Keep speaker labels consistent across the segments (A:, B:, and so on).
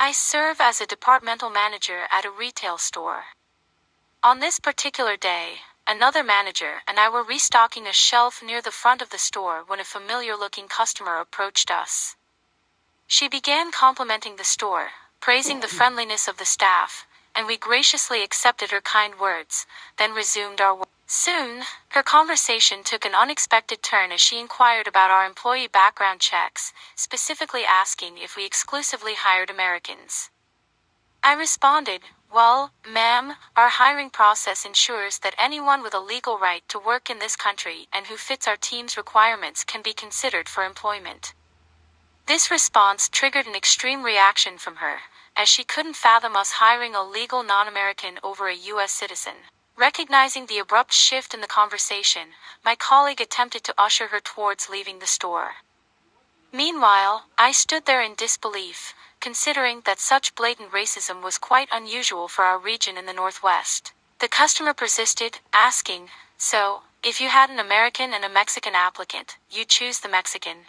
A: I serve as a departmental manager at a retail store. On this particular day, another manager and I were restocking a shelf near the front of the store when a familiar-looking customer approached us. She began complimenting the store, praising the friendliness of the staff, and we graciously accepted her kind words, then resumed our work. Soon, her conversation took an unexpected turn as she inquired about our employee background checks, specifically asking if we exclusively hired Americans. I responded, "Well, ma'am, our hiring process ensures that anyone with a legal right to work in this country and who fits our team's requirements can be considered for employment." This response triggered an extreme reaction from her, as she couldn't fathom us hiring a legal non-American over a U.S. citizen. Recognizing the abrupt shift in the conversation, my colleague attempted to usher her towards leaving the store. Meanwhile, I stood there in disbelief, considering that such blatant racism was quite unusual for our region in the Northwest. The customer persisted, asking, "So, if you had an American and a Mexican applicant, you'd choose the Mexican?"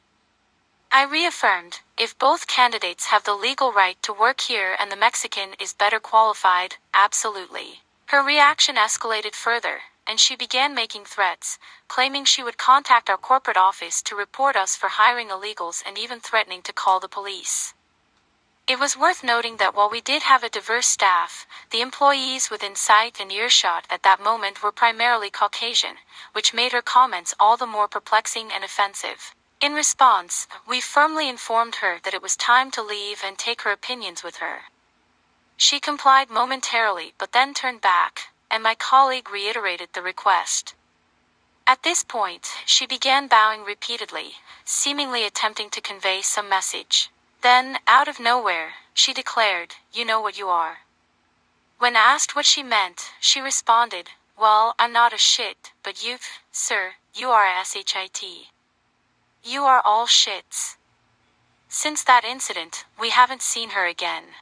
A: I reaffirmed, "If both candidates have the legal right to work here and the Mexican is better qualified, absolutely." Her reaction escalated further, and she began making threats, claiming she would contact our corporate office to report us for hiring illegals and even threatening to call the police. It was worth noting that while we did have a diverse staff, the employees within sight and earshot at that moment were primarily Caucasian, which made her comments all the more perplexing and offensive. In response, we firmly informed her that it was time to leave and take her opinions with her. She complied momentarily but then turned back, and my colleague reiterated the request. At this point, she began bowing repeatedly, seemingly attempting to convey some message. Then, out of nowhere, she declared, "You know what you are." When asked what she meant, she responded, "Well, I'm not a shit, but you, sir, you are a shit. You are all shits." Since that incident, we haven't seen her again.